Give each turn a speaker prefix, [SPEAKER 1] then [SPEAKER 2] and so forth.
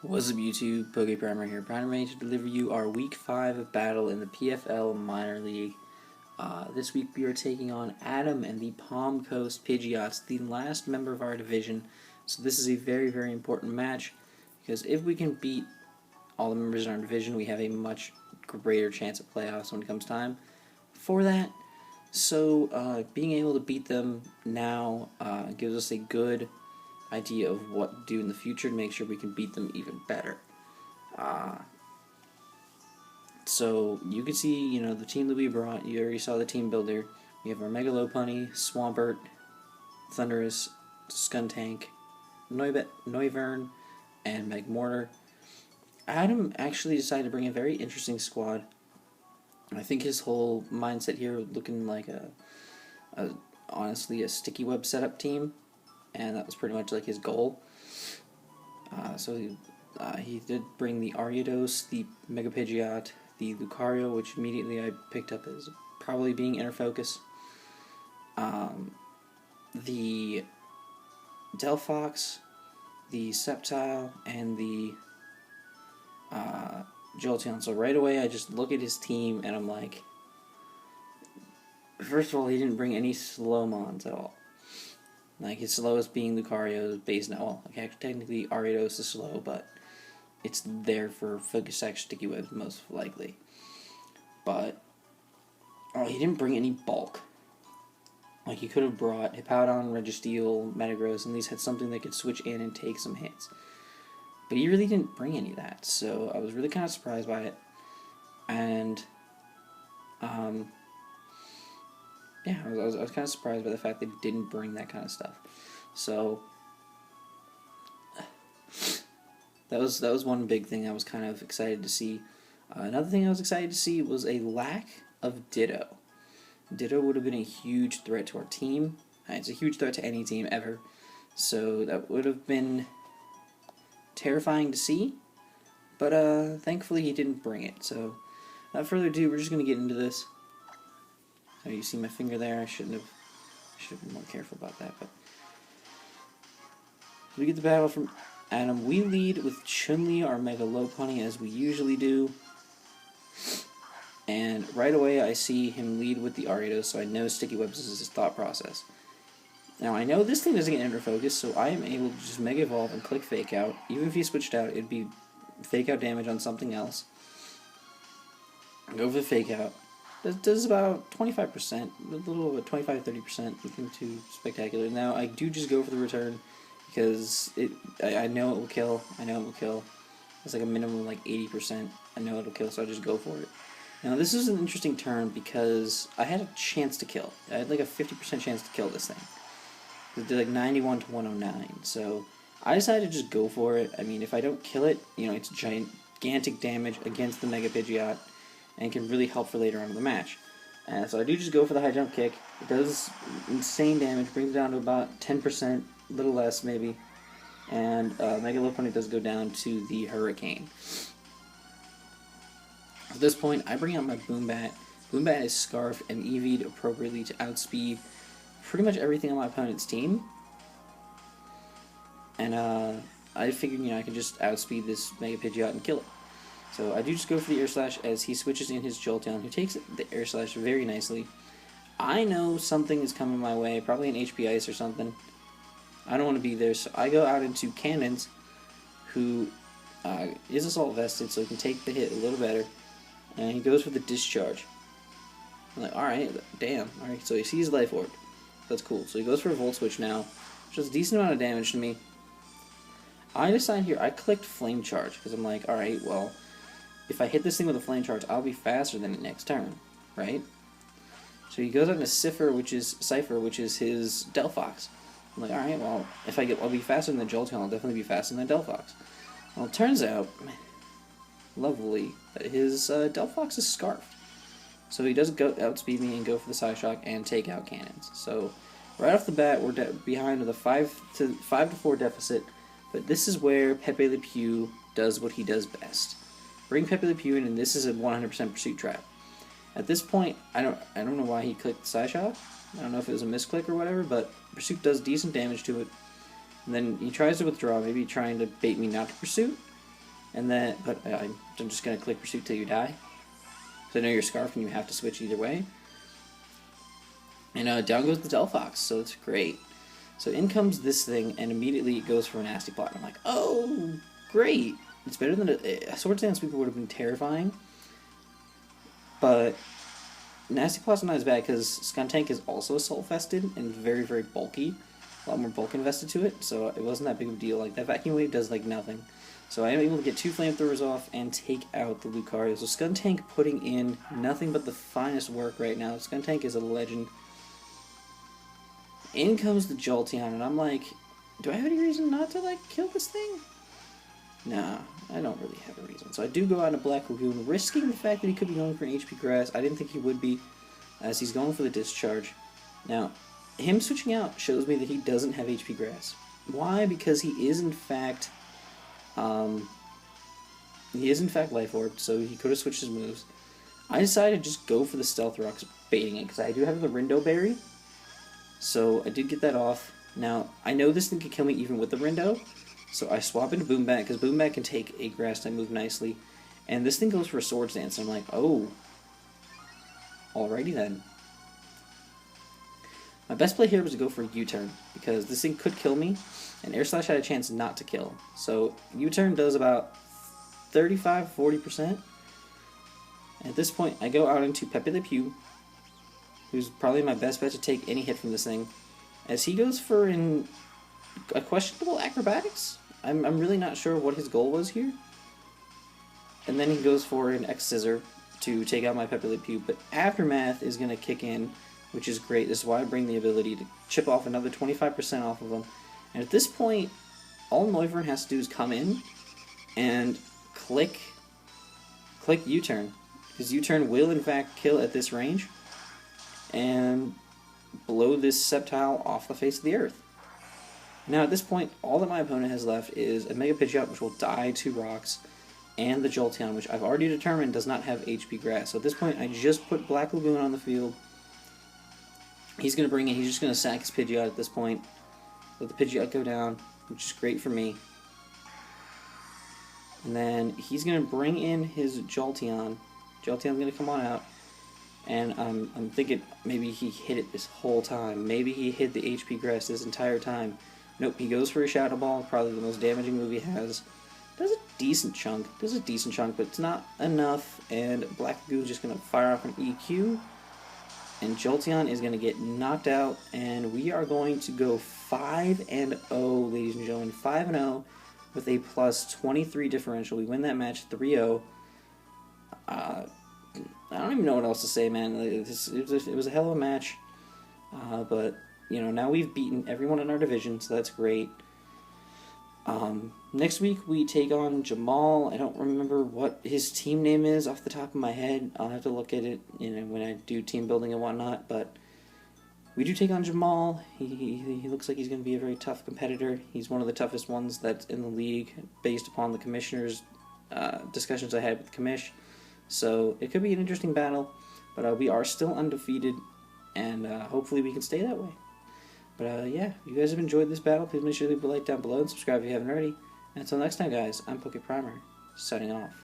[SPEAKER 1] Wassup YouTube, PokePrimer here, primarily to deliver you our Week 5 of battle in the PFL Minor League. This week we are taking on Adam and the Palm Coast Pidgeots, the last member of our division. So this is a very, very important match, because if we can beat all the members in our division, we have a much greater chance at playoffs when it comes time for that. So being able to beat them now gives us a good idea of what to do in the future to make sure we can beat them even better. So you can see, the team that we brought. You already saw the team builder. We have our Mega Lopunny, Swampert, Thundurus, Skuntank, Noivern, and Magmortar. Adam actually decided to bring a very interesting squad. I think his whole mindset here looking like honestly a sticky web setup team, and that was pretty much like his goal. So he did bring the Ariados, the Mega Pidgeot, the Lucario, which immediately I picked up as probably being Inner Focus, the Delphox, the Sceptile, and the Jolteon. So right away I just look at his team and I'm like, first of all, he didn't bring any slow mons at all. Like, his slowest being Lucario's base now. Well, okay, technically Ariados is slow, but it's there for Focus Sack Sticky Webs most likely. But he didn't bring any bulk. Like, he could have brought Hippowdon, Registeel, Metagross, and these had something that could switch in and take some hits. But he really didn't bring any of that, so I was really kind of surprised by it. And yeah, I was kind of surprised by the fact that he didn't bring that kind of stuff. So that was one big thing I was kind of excited to see. Another thing I was excited to see was a lack of Ditto. Ditto would have been a huge threat to our team. It's a huge threat to any team ever. So that would have been terrifying to see. But thankfully he didn't bring it. So without further ado, we're just going to get into this. So you see my finger there. I should have been more careful about that. But we get the battle from Adam. We lead with Chun-Li, our Mega Lopunny, as we usually do. And right away I see him lead with the Ariados, so I know Sticky Webs is his thought process. Now I know this thing doesn't get Ender Focus, so I am able to just Mega Evolve and click Fake Out. Even if he switched out, it'd be Fake Out damage on something else. Go for the Fake Out. It does about 25%, a little over 25-30%, nothing too spectacular. Now I do just go for the return because I know it will kill. It's like a minimum of like 80%. I know it'll kill, so I just go for it. Now this is an interesting turn because I had a chance to kill. I had like a 50% chance to kill this thing. It did like 91 to 109, so I decided to just go for it. I mean, if I don't kill it, it's gigantic damage against the Mega Pidgeot, and can really help for later on in the match. So I do just go for the high jump kick. It does insane damage, brings it down to about 10%, a little less maybe. And Mega Lopunny does go down to the Hurricane. At this point, I bring out my Boombat. Boombat is Scarfed and EV'd appropriately to outspeed pretty much everything on my opponent's team. And I figured, I could just outspeed this Mega Pidgeot and kill it. So I do just go for the Air Slash as he switches in his Jolteon, who takes the Air Slash very nicely. I know something is coming my way, probably an HP Ice or something. I don't want to be there, so I go out into Cannons, who is Assault Vested, so he can take the hit a little better. And he goes for the Discharge. I'm like, alright, damn. Alright, so he sees Life Orb. That's cool. So he goes for a Volt Switch now, which does a decent amount of damage to me. I decide here, I clicked Flame Charge, because I'm like, alright, well, if I hit this thing with a Flame Charge, I'll be faster than it next turn, right? So he goes on to Cypher, which is his Delphox. I'm like, alright, well, if I'll be faster than the Jolteon, I'll definitely be faster than the Delphox. Well, it turns out, lovely, that his Delphox is Scarfed. So he does outspeed me and go for the Psyshock and take out Cannons. So right off the bat, we're behind with a 5 to 4 deficit, but this is where Pepe Le Pew does what he does best. Bring Pepe Le Pew in, and this is a 100% Pursuit Trap. At this point, I don't know why he clicked Psyshock. I don't know if it was a misclick or whatever, but Pursuit does decent damage to it. And then he tries to withdraw, maybe trying to bait me not to Pursuit. And then, but I'm just going to click Pursuit till you die. So I know you're Scarf and you have to switch either way. And down goes the Delphox, so it's great. So in comes this thing, and immediately it goes for a Nasty Plot. I'm like, oh, great. It's better than a Swords Dance Sweeper would have been terrifying. But Nasty Plot's not as bad because Skuntank is also assault-vested and very, very bulky. A lot more bulk invested to it, so it wasn't that big of a deal. Like, that Vacuum Wave does, like, nothing. So I am able to get 2 Flamethrowers off and take out the Lucario. So Skuntank putting in nothing but the finest work right now. Skuntank is a legend. In comes the Jolteon, and I'm like, do I have any reason not to, like, kill this thing? Nah, I don't really have a reason. So I do go out in a Black Lagoon, risking the fact that he could be going for an HP Grass. I didn't think he would be, as he's going for the Discharge. Now, him switching out shows me that he doesn't have HP Grass. Why? Because he is, in fact, Life Orb, so he could have switched his moves. I decided to just go for the Stealth Rocks, baiting it, because I do have the Rindo Berry. So I did get that off. Now, I know this thing can kill me even with the Rindo, so I swap into Boombat, because Boombat can take a Grass-type move nicely. And this thing goes for a Swords Dance, and I'm like, oh, alrighty then. My best play here was to go for a U-turn, because this thing could kill me, and Air Slash had a chance not to kill. So U-turn does about 35–40%. At this point, I go out into Pepe Le Pew, who's probably my best bet to take any hit from this thing, as he goes for a questionable Acrobatics. I'm really not sure what his goal was here. And then he goes for an X-Scissor to take out my Pepe Le Pew, but Aftermath is going to kick in, which is great. This is why I bring the ability to chip off another 25% off of him. And at this point, all Noivern has to do is come in and click U-turn, because U-turn will in fact kill at this range and blow this Sceptile off the face of the earth. Now at this point, all that my opponent has left is a Mega Pidgeot, which will die to rocks, and the Jolteon, which I've already determined does not have HP Grass. So at this point, I just put Black Lagoon on the field. He's going to bring in, he's just going to sack his Pidgeot at this point. Let the Pidgeot go down, which is great for me. And then he's going to bring in his Jolteon. Jolteon's going to come on out. And I'm thinking maybe he hit it this whole time. Maybe he hit the HP Grass this entire time. Nope, he goes for a Shadow Ball, probably the most damaging move he has. Does a decent chunk, but it's not enough. And Black Lagoon's just going to fire off an EQ. And Jolteon is going to get knocked out, and we are going to go 5-0, ladies and gentlemen. 5-0 with a plus 23 differential. We win that match 3-0. I don't even know what else to say, man. It was a hell of a match. But, you know, now we've beaten everyone in our division, so that's great. Next week we take on Jamal. I don't remember what his team name is off the top of my head. I'll have to look at it, you know, when I do team building and whatnot. But we do take on Jamal. He looks like he's going to be a very tough competitor. He's one of the toughest ones that's in the league, based upon the commissioner's discussions I had with the commish. So it could be an interesting battle. But we are still undefeated, and hopefully we can stay that way. But yeah, if you guys have enjoyed this battle, please make sure to leave a like down below and subscribe if you haven't already. And until next time, guys, I'm PokePrimer, signing off.